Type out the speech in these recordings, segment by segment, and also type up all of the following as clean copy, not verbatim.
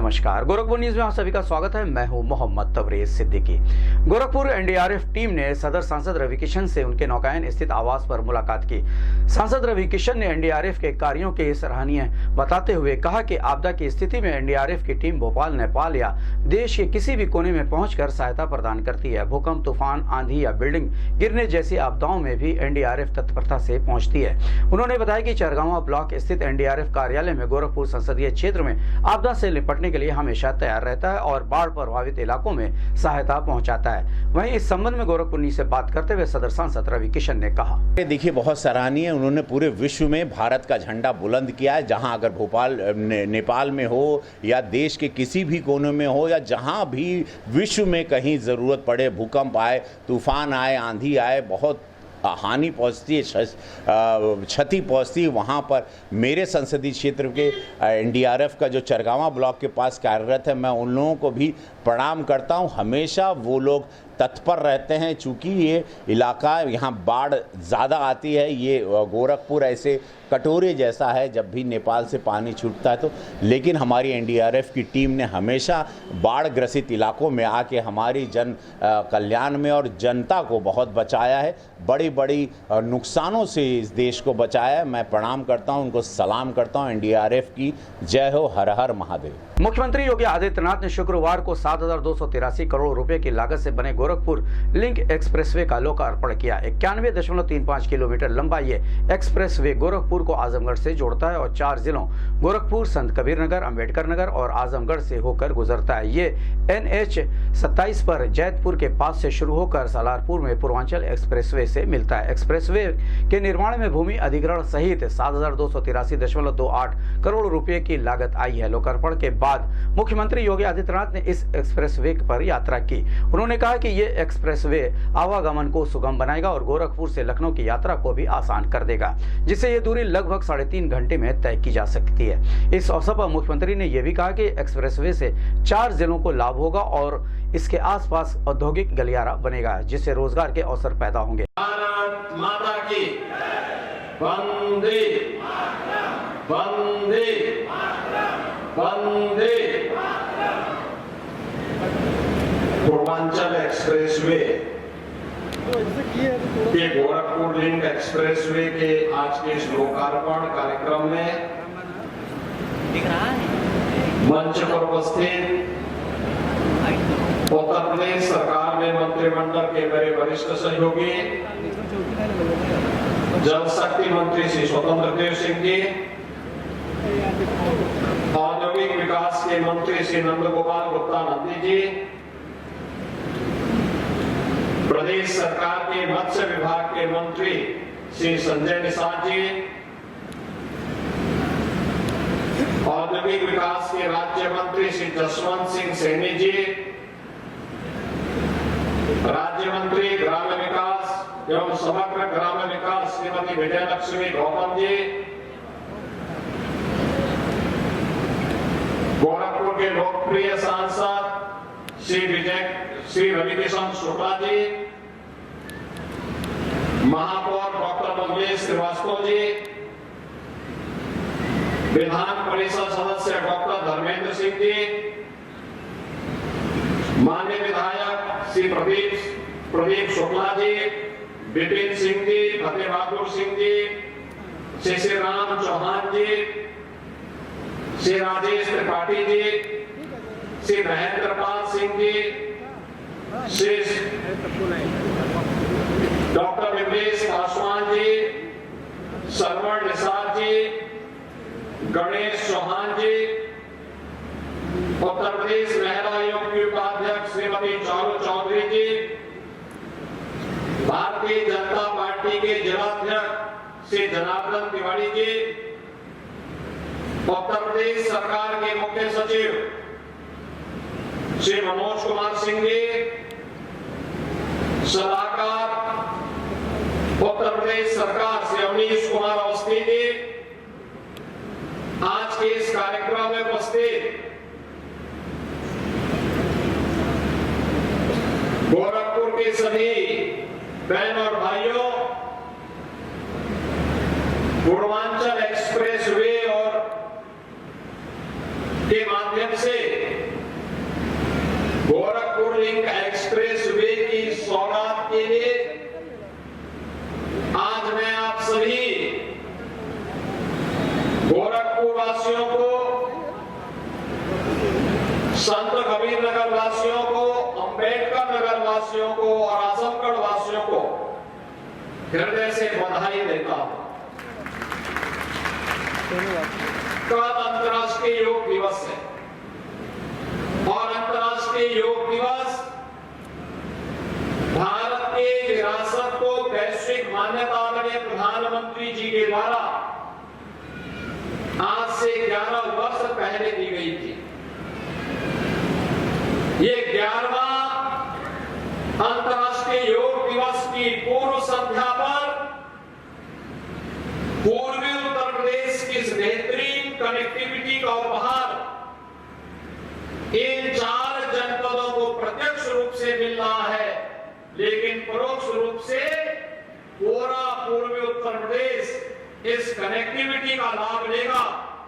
नमस्कार, गोरखपुर न्यूज में आप सभी का स्वागत है। मैं हूं मोहम्मद तबरेज सिद्दीकी। गोरखपुर एनडीआरएफ टीम ने सदर सांसद रवि किशन से उनके नौकायन स्थित आवास पर मुलाकात की। सांसद रवि किशन ने एनडीआरएफ के कार्यों के सराहनीय बताते हुए कहा कि आपदा की स्थिति में एनडीआरएफ की टीम भोपाल, नेपाल या देश के किसी भी कोने में पहुंचकर सहायता प्रदान करती है। भूकंप, तूफान, आंधी या बिल्डिंग गिरने जैसी आपदाओं में भी एनडीआरएफ तत्परता से पहुंचती है। उन्होंने बताया कि चरगांवा ब्लॉक स्थित एनडीआरएफ कार्यालय में गोरखपुर संसदीय क्षेत्र में आपदा से निपटने के लिए हमेशा तैयार रहता है और बाढ़ प्रभावित इलाकों में सहायता पहुंचाता है। वहीं इस संबंध में गोरखपुर न्यूज से बात करते हुए सदर सांसद रवि किशन ने कहा, देखिए, बहुत सराहनीय, उन्होंने पूरे विश्व में भारत का झंडा बुलंद किया है। जहां अगर भोपाल नेपाल में हो या देश के किसी भी कोने में हो या जहां भी विश्व में कहीं ज़रूरत पड़े, भूकंप आए, तूफान आए, आंधी आए, बहुत हानि पहुंचती है, क्षति पहुंचती है, वहाँ पर मेरे संसदीय क्षेत्र के एनडीआरएफ का जो चरगांवा ब्लॉक के पास कार्यरत है, मैं उन लोगों को भी प्रणाम करता हूँ। हमेशा वो लोग तत्पर रहते हैं। चूँकि ये इलाका, यहाँ बाढ़ ज़्यादा आती है, ये गोरखपुर ऐसे कटोरे जैसा है, जब भी नेपाल से पानी छूटता है तो, लेकिन हमारी एनडीआरएफ की टीम ने हमेशा बाढ़ ग्रसित इलाकों में आके हमारी जन कल्याण में और जनता को बहुत बचाया है, बड़ी बड़ी नुकसानों से इस देश को बचाया है। मैं प्रणाम करता हूं, उनको सलाम करता हूं। एनडीआरएफ की जय हो, हर हर महादेव। मुख्यमंत्री योगी आदित्यनाथ ने शुक्रवार को 7,283 करोड़ रुपए की लागत से बने गोरखपुर लिंक एक्सप्रेसवे का लोकार्पण किया। 91.35 किलोमीटर लंबा ये एक्सप्रेसवे गोरखपुर को आजमगढ़ से जोड़ता है और 4 जिलों गोरखपुर, संत कबीर नगर, अम्बेडकर नगर और आजमगढ़ से होकर गुजरता है। ये NH 27 पर जैतपुर के पास से शुरू होकर सालारपुर में पूर्वांचल एक्सप्रेसवे से मिलता है। एक्सप्रेसवे के निर्माण में भूमि अधिग्रहण सहित 7,283.28 करोड़ रुपए की लागत आई है। लोकार्पण के बाद मुख्यमंत्री योगी आदित्यनाथ ने इस एक्सप्रेसवे पर यात्रा की। उन्होंने कहा कि ये एक्सप्रेसवे आवागमन को सुगम बनाएगा और गोरखपुर से लखनऊ की यात्रा को भी आसान कर देगा, जिससे ये दूरी लगभग 3.5 घंटे में तय की जा सकती है। इस अवसर पर मुख्यमंत्री ने यह भी कहा कि एक्सप्रेसवे से 4 जिलों को लाभ होगा और इसके आसपास औद्योगिक गलियारा बनेगा, जिससे रोजगार के अवसर पैदा होंगे। भारत माता की वंदे वंदे वंदे। पूर्वांचल एक्सप्रेसवे के गोरखपुर लिंक एक्सप्रेसवे के आज के इस लोकार्पण कार्यक्रम में मंच पर उपस्थित उत्तर प्रदेश सरकार में मंत्रिमंडल के मेरे वरिष्ठ सहयोगी, जल शक्ति मंत्री श्री स्वतंत्र देव सिंह जी, औद्योगिक विकास के मंत्री श्री नंद गोपाल गुप्ता नंदी जी, प्रदेश सरकार के मत्स्य विभाग के मंत्री श्री संजय निषाद जी, औद्योगिक विकास के राज्य मंत्री श्री जसवंत सिंह सैनी जी, राज्य मंत्री ग्राम विकास एवं समग्र ग्राम विकास श्रीमती विजयलक्ष्मी गौतम जी, गोरखपुर के लोकप्रिय सांसद श्री रवि किशन शुक्ला जी, महापौर डॉक्टर मंगेश श्रीवास्तव जी, विधान परिषद सदस्य डॉक्टर धर्मेंद्र सिंह जी, माननीय विधायक श्री प्रदीप शुक्ला जी, विपिन सिंह जी, फतेह बहादुर सिंह जी, श्री राम चौहान जी, श्री राजेश त्रिपाठी जी, श्री महेंद्र पाल सिंह जी, श्री डॉक्टर विवेश पासवान जी, सरवण निषाद जी, गणेश चौहान जी, उत्तर प्रदेश महिला आयोग की उपाध्यक्ष श्रीमती चारू चौधरी जी, भारतीय जनता पार्टी के जिलाध्यक्ष श्री जनार्दन तिवारी जी, उत्तर प्रदेश सरकार के मुख्य सचिव श्री मनोज कुमार सिंह जी, सलाहकार उत्तर प्रदेश सरकार श्री अवनीश कुमार अवस्थी जी, आज के इस कार्यक्रम में उपस्थित गोरखपुर के सभी बहन और भाइयों, पूर्वांचल एक्सप्रेसवे और के माध्यम से संत कबीर नगर वासियों को, अंबेडकर नगर वासियों को और आजमगढ़ वासियों को हृदय से बधाई देता हूं। कल अंतर्राष्ट्रीय योग दिवस है और अंतर्राष्ट्रीय योग दिवस भारत के विरासत को वैश्विक मान्यता वाले प्रधानमंत्री जी के द्वारा आज से 11 वर्ष पहले दी गई थी। ये 11वां अंतर्राष्ट्रीय योग दिवस की पूर्व संध्या पर पूर्वी उत्तर प्रदेश की इस बेहतरीन कनेक्टिविटी का उपहार इन 4 जनपदों को प्रत्यक्ष रूप से मिल रहा है, लेकिन परोक्ष रूप से पूरा पूर्वी उत्तर प्रदेश इस कनेक्टिविटी का लाभ लेगा।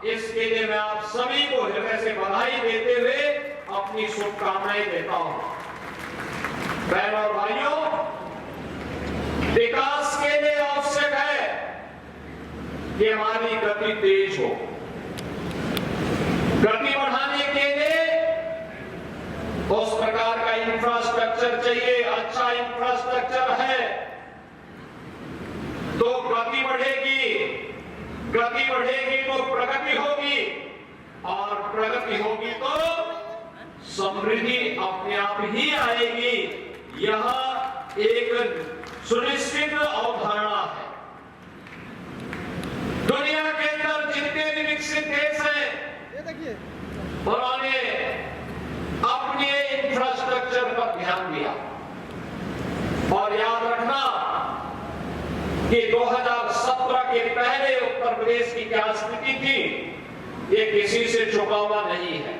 इसके लिए मैं आप सभी को हृदय से बधाई देते हुए अपनी शुभकामनाएं देता हूं। बहनों और भाइयों, विकास के लिए आवश्यक है कि हमारी गति तेज हो। गति बढ़ाने के लिए उस प्रकार का इंफ्रास्ट्रक्चर चाहिए। अच्छा इंफ्रास्ट्रक्चर है तो गति बढ़ेगी, गति बढ़ेगी तो प्रगति होगी और प्रगति होगी तो समृद्धि अपने आप ही आएगी। यह एक सुनिश्चित अवधारणा है। दुनिया के अंदर जितने भी विकसित देश हैं उन्होंने अपने इंफ्रास्ट्रक्चर पर ध्यान दिया। और याद रखना कि 2017 के पहले उत्तर प्रदेश की क्या स्थिति थी, ये किसी से छुपा हुआ नहीं है,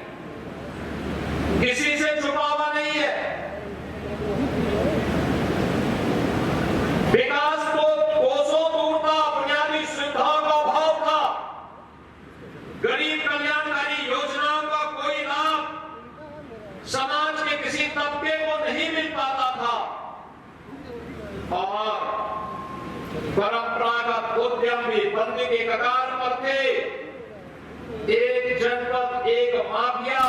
किसी से छुपा हुआ नहीं है। विकास को कोसों दूर था, बुनियादी सुविधाओं का अभाव था, गरीब कल्याणकारी योजनाओं का कोई लाभ समाज के किसी तबके को नहीं मिल पाता था और परंपरागत उद्यम भी बंद के कगार पर थे। एक जनपद एक माफिया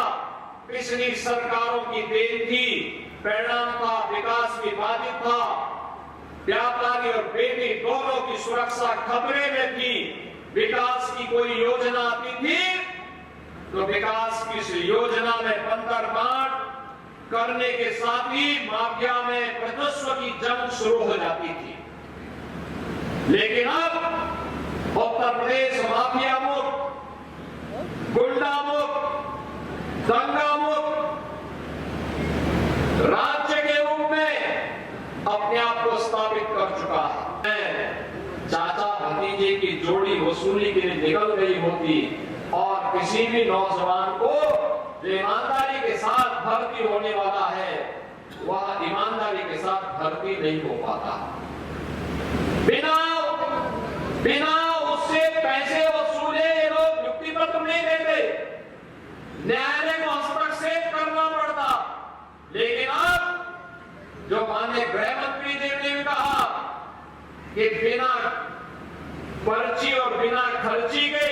पिछली सरकारों की देन थी, परिणाम था विकास भी बाधित था। व्यापारी और बेटी दोनों की सुरक्षा खतरे में थी। विकास की कोई योजना आती थी तो विकास की इस योजना में बंदर बांट करने के साथ ही माफिया में वर्चस्व की जंग शुरू हो जाती थी। लेकिन अब उत्तर प्रदेश माफिया मुक्त, गुंडा मुक्त, दंगा मुक्त राज्य के रूप में अपने आप को स्थापित कर चुका है। चाचा भतीजे की जोड़ी वसूली के लिए निकल गई होती और किसी भी नौजवान को जो ईमानदारी के साथ भर्ती होने वाला है वह ईमानदारी के साथ भर्ती नहीं हो पाता। बिना उससे पैसे वसूले ये लोग नियुक्ति पत्र नहीं देते, न्यायालय को हस्तक्षेप करना पड़ता। लेकिन अब जो माननीय गृह मंत्री जी ने भी कहा कि बिना पर्ची और बिना खर्ची के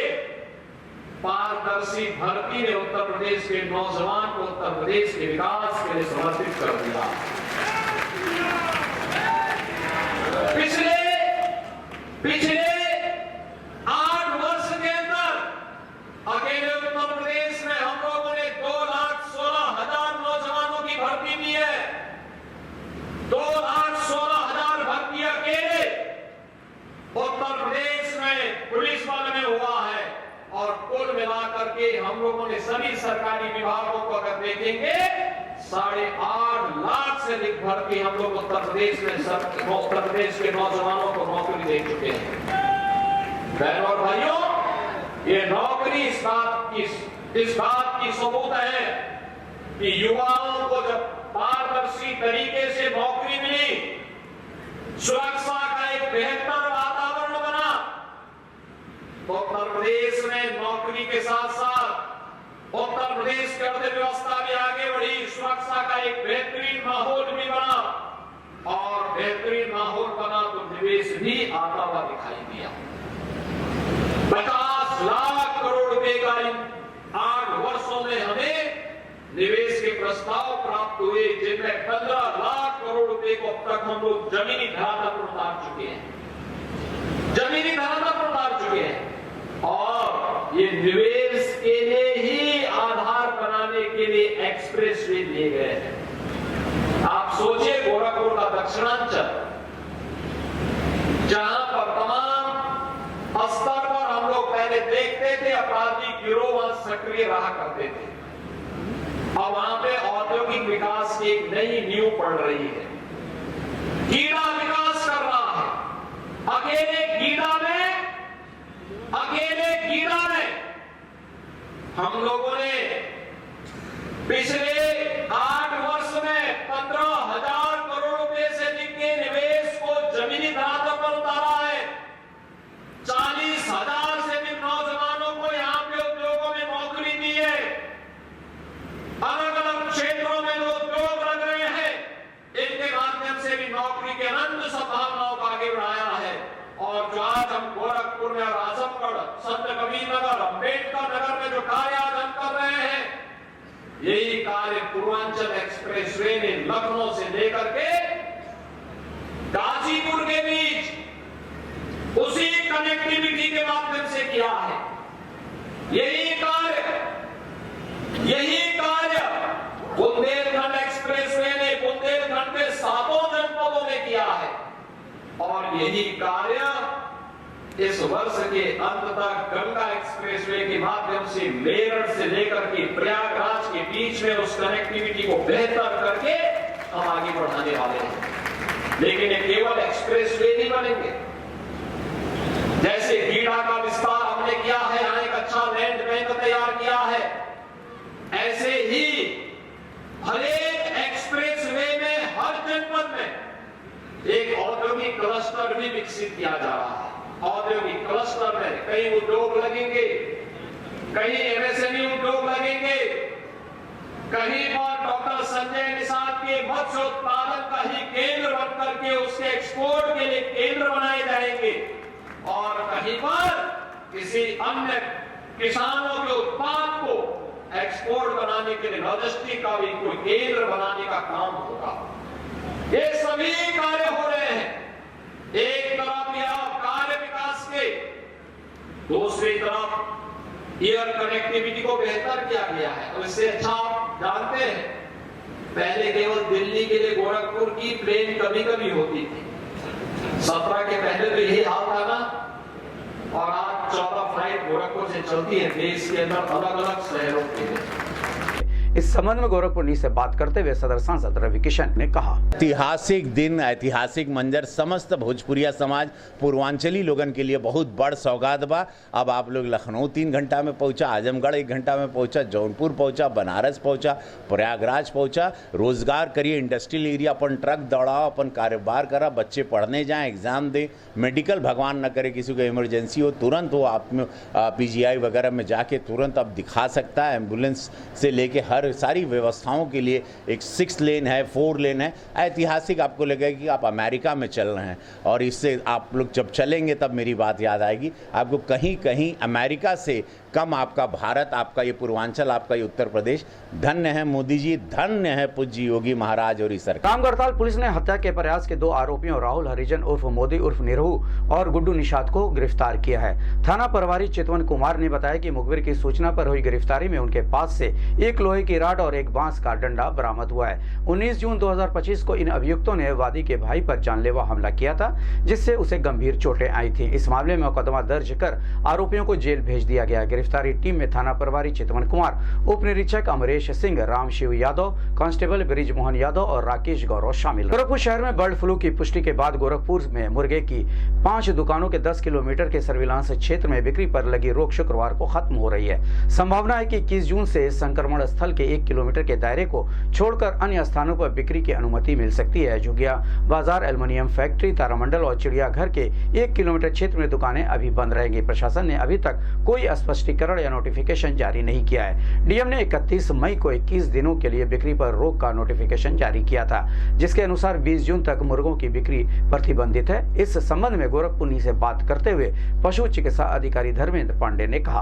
पारदर्शी भर्ती ने उत्तर प्रदेश के नौजवान को उत्तर प्रदेश के विकास के लिए समर्पित कर दिया। पिछले 8 वर्ष के अंदर अकेले उत्तर प्रदेश में हम लोगों ने 2,16,000 नौजवानों की भर्ती दी है। 2,16,000 भर्ती अकेले उत्तर प्रदेश में पुलिस बल में हुआ है और कुल मिलाकर के हम लोगों ने सभी सरकारी विभागों को अगर देखेंगे 8.5 लाख से अधिक भर्ती हम लोग उत्तर प्रदेश में उत्तर प्रदेश के नौजवानों को नौकरी दे चुके हैं। बहनों और भाइयों, ये नौकरी इस बात की सबूत है कि युवाओं को जब पारदर्शी तरीके से नौकरी मिली, सुरक्षा का एक बेहतर वातावरण बना, तो उत्तर प्रदेश में नौकरी के साथ साथ उत्तर प्रदेश की अर्थव्यवस्था भी आगे बढ़ी, सुरक्षा का एक बेहतरीन माहौल भी बना और बेहतरीन माहौल बना तो निवेश भी आता हुआ दिखाई दिया। 50 लाख करोड़ रुपए का इन 8 वर्षों में हमें प्रस्ताव प्राप्त हुए जिनमें 15 लाख करोड़ रुपए को अब तक हम लोग जमीनी धरातल पर उतार चुके हैं, जमीनी धरातल पर उतार चुके हैं। और ये निवेश के लिए ही आधार बनाने के लिए एक्सप्रेसवे लिए गए हैं। आप सोचिए गोरखपुर का दक्षिणांचल, जहां पर तमाम स्तर पर हम लोग पहले देखते थे अपराधी गिरोह वहां सक्रिय रहा करते थे, और वहां पे औद्योगिक विकास की एक नई नींव पड़ रही है। गीडा विकास कर रहा है। अकेले गीडा में हम लोगों ने पिछले 8 वर्ष में 15,000 करोड़ रुपए से अधिक के निवेश को जमीनी धरातल पर उतारा है। 40,000 से अधिक नौजवानों को यहां पे उद्योगों में नौकरी दी है। अलग अलग क्षेत्रों में जो उद्योग लग रहे हैं, इनके माध्यम से भी नौकरी के अनंत संभावनाओं को आगे बढ़ाया है। और जो आज हम गोरखपुर में और आजमगढ़, संत कबीर नगर, अम्बेडकर नगर में जो कार्य आज हम कर रहे हैं, यही कार्य पूर्वांचल एक्सप्रेसवे ने लखनऊ से लेकर के गाजीपुर के बीच उसी कनेक्टिविटी के माध्यम से किया है। यही कार्य बुंदेलखंड एक्सप्रेसवे ने बुंदेलखंड के 7 जनपदों में किया है। और यही कार्य इस वर्ष के अंत तक गंगा एक्सप्रेसवे के माध्यम से मेरठ से लेकर के प्रयागराज के बीच में उस कनेक्टिविटी को बेहतर करके हम आगे बढ़ाने वाले हैं। लेकिन ये केवल एक्सप्रेसवे नहीं बनेंगे। जैसे गीडा का विस्तार हमने किया है, यहाँ एक अच्छा लैंड बैंक तैयार किया है, ऐसे ही हर एक एक्सप्रेसवे में हर जनपद में एक औद्योगिक क्लस्टर भी विकसित किया जा रहा है। औद्योगिक क्लस्टर में कई उद्योग लगेंगे, कहीं एमएसएमई उद्योग लगेंगे, कहीं पर डॉक्टर संजय निषाद के मत्स्य उत्पादन का ही केंद्र बनकर के उसके एक्सपोर्ट के लिए केंद्र बनाए जाएंगे, और कहीं पर किसी अन्य किसानों के उत्पाद को एक्सपोर्ट बनाने के लिए लॉजिस्टिक का भी कोई केंद्र बनाने का काम होगा। ये सभी कार्य हो रहे हैं। एक तरफ यह कार्य विकास के, दूसरी तरफ एयर कनेक्टिविटी को बेहतर किया गया है। और इससे अच्छा आप जानते हैं, पहले केवल दिल्ली के लिए गोरखपुर की प्लेन कभी कभी होती थी। 17 के पहले तो यही हाल था ना, और आज 14 फ्लाइट गोरखपुर से चलती है देश के अंदर अलग अलग शहरों के लिए। इस संबंध में गोरखपुर न्यूज से बात करते हुए सदर सांसद रवि किशन ने कहा, ऐतिहासिक दिन, ऐतिहासिक मंजर समस्त भोजपुरिया समाज पूर्वांचली लोगन के लिए बहुत बड़ सौगात बा। अब आप लोग लखनऊ 3 घंटा में पहुंचा, आजमगढ़ 1 घंटा में पहुंचा, जौनपुर पहुंचा, बनारस पहुंचा, प्रयागराज पहुंचा। रोजगार करिए, इंडस्ट्रियल एरिया, अपन ट्रक दौड़ाओ, अपन कारोबार करा, बच्चे पढ़ने जाएं, एग्जाम दे, मेडिकल भगवान न करे किसी को इमरजेंसी हो, तुरंत वो आप में PGI वगैरह में जाके तुरंत अब दिखा सकता है। एम्बुलेंस से लेके हर सारी व्यवस्थाओं के लिए एक 6 लेन है, 4 लेन है। ऐतिहासिक आपको लगेगा कि आप अमेरिका में चल रहे हैं। और इससे आप लोग जब चलेंगे तब मेरी बात याद आएगी, आपको कहीं कहीं अमेरिका से कम आपका भारत, आपका ये पूर्वांचल, आपका ये उत्तर प्रदेश धन्य है। मोदी जी धन्य है, पूज्य योगी महाराज और सरकार। रामगढ़ताल पुलिस ने हत्या के प्रयास के 2 आरोपियों राहुल हरिजन उर्फ मोदी उर्फ निरहू और गुड्डू निषाद को गिरफ्तार किया है। थाना प्रभारी चितवन कुमार ने बताया कि मुखबिर की सूचना पर हुई गिरफ्तारी में उनके पास से एक लोहे की राड और एक बांस का डंडा बरामद हुआ है। 19 जून 2025 को इन अभियुक्तों ने वादी के भाई पर जानलेवा हमला किया था, जिससे उसे गंभीर चोटें आई थी। इस मामले में मुकदमा दर्ज कर आरोपियों को जेल भेज दिया गया। गिरफ्तारी टीम में थाना प्रभारी चितवन कुमार, उप निरीक्षक अमरेश सिंह, रामशिव यादव, कांस्टेबल ब्रिज मोहन यादव और राकेश गौरव शामिल। गोरखपुर शहर में बर्ड फ्लू की पुष्टि के बाद गोरखपुर में मुर्गे की 5 दुकानों के 10 किलोमीटर के सर्विलांस क्षेत्र में बिक्री पर लगी रोक शुक्रवार को खत्म हो रही है। संभावना है कि 21 जून से संक्रमण स्थल के 1 किलोमीटर के दायरे को छोड़कर अन्य स्थानों पर बिक्री की अनुमति मिल सकती है। जुगिया बाजार, एल्युमिनियम फैक्ट्री, तारामंडल और चिड़ियाघर के 1 किलोमीटर क्षेत्र में दुकानें अभी बंद रहेंगी। प्रशासन ने अभी तक कोई स्पष्टीकरण या नोटिफिकेशन जारी नहीं किया है। डीएम ने 31 मई को 21 दिनों के लिए बिक्री पर रोक का नोटिफिकेशन जारी किया था, जिसके अनुसार 20 जून तक मुर्गों की बिक्री प्रतिबंधित है। इस संबंध में गोरखपुर से बात करते हुए पशु चिकित्सा अधिकारी धर्मेंद्र पांडे ने कहा,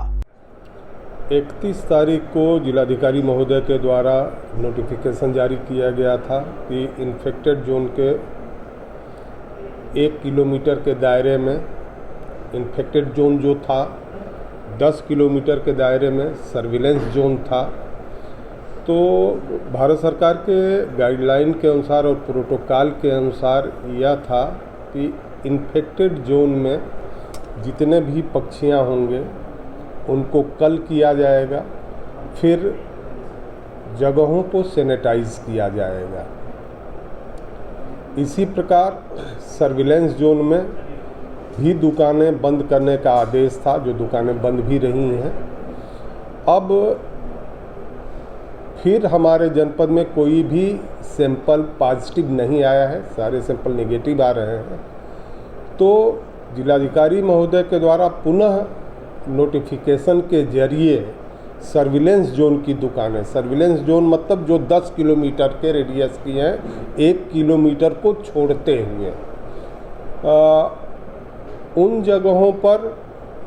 31 तारीख को जिलाधिकारी महोदय के द्वारा नोटिफिकेशन जारी किया गया था कि इन्फेक्टेड जोन के 1 किलोमीटर के दायरे में इन्फेक्टेड जोन जो था, 10 किलोमीटर के दायरे में सर्विलेंस जोन था। तो भारत सरकार के गाइडलाइन के अनुसार और प्रोटोकॉल के अनुसार यह था कि इन्फेक्टेड जोन में जितने भी पक्षियां होंगे उनको कल किया जाएगा, फिर जगहों को सैनिटाइज किया जाएगा। इसी प्रकार सर्विलेंस जोन में भी दुकानें बंद करने का आदेश था, जो दुकानें बंद भी रही हैं। अब फिर हमारे जनपद में कोई भी सैंपल पॉजिटिव नहीं आया है, सारे सैंपल नेगेटिव आ रहे हैं। तो जिलाधिकारी महोदय के द्वारा पुनः नोटिफिकेशन के जरिए सर्विलेंस जोन की दुकानें, सर्विलेंस जोन मतलब जो 10 किलोमीटर के रेडियस की हैं, 1 किलोमीटर को छोड़ते हुए उन जगहों पर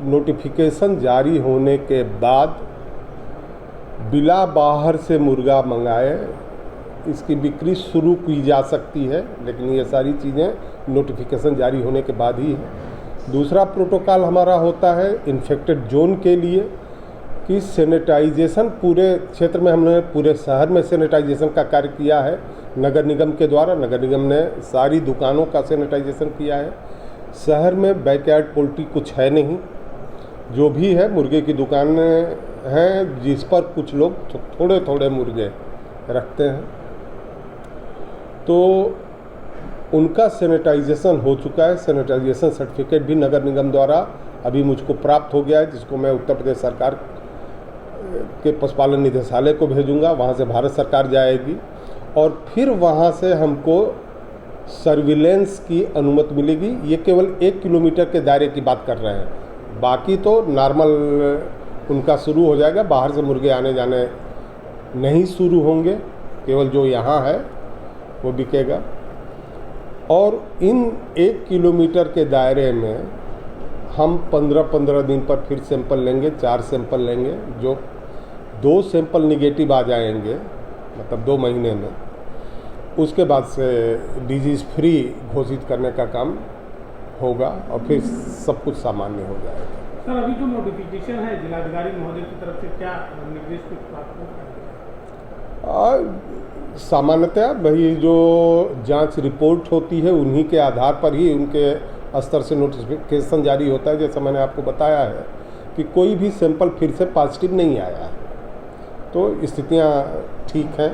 नोटिफिकेशन जारी होने के बाद बिला बाहर से मुर्गा मंगाए इसकी बिक्री शुरू की जा सकती है, लेकिन ये सारी चीज़ें नोटिफिकेशन जारी होने के बाद ही है। दूसरा प्रोटोकॉल हमारा होता है इन्फेक्टेड जोन के लिए कि सैनिटाइजेशन पूरे क्षेत्र में, हमने पूरे शहर में सैनिटाइजेशन का कार्य किया है नगर निगम के द्वारा। नगर निगम ने सारी दुकानों का सैनिटाइजेशन किया है। शहर में बैकयार्ड पोल्ट्री कुछ है नहीं, जो भी है मुर्गे की दुकानें हैं जिस पर कुछ लोग थोड़े थोड़े मुर्गे रखते हैं, तो उनका सैनिटाइजेशन हो चुका है। सैनिटाइजेशन सर्टिफिकेट भी नगर निगम द्वारा अभी मुझको प्राप्त हो गया है, जिसको मैं उत्तर प्रदेश सरकार के पशुपालन निदेशालय को भेजूंगा। वहाँ से भारत सरकार जाएगी और फिर वहाँ से हमको सर्विलेंस की अनुमति मिलेगी। ये केवल 1 किलोमीटर के दायरे की बात कर रहे हैं, बाकी तो नॉर्मल उनका शुरू हो जाएगा। बाहर से मुर्गे आने जाने नहीं शुरू होंगे, केवल जो यहाँ है वो बिकेगा। और इन 1 किलोमीटर के दायरे में हम 15-15 दिन पर फिर सैंपल लेंगे, 4 सैंपल लेंगे। जो 2 सैंपल निगेटिव आ जाएंगे, मतलब 2 महीने में, उसके बाद से डिजीज़ फ्री घोषित करने का काम होगा और फिर सब कुछ सामान्य हो जाएगा। सर, अभी जो नोटिफिकेशन है जिलाधिकारी महोदय की तरफ से, क्या निर्देश कुछ प्राप्त हो? सामान्यतः भाई जो जांच रिपोर्ट होती है उन्हीं के आधार पर ही उनके स्तर से नोटिफिकेशन जारी होता है। जैसा मैंने आपको बताया है कि कोई भी सैंपल फिर से पॉजिटिव नहीं आया है, तो स्थितियां ठीक हैं।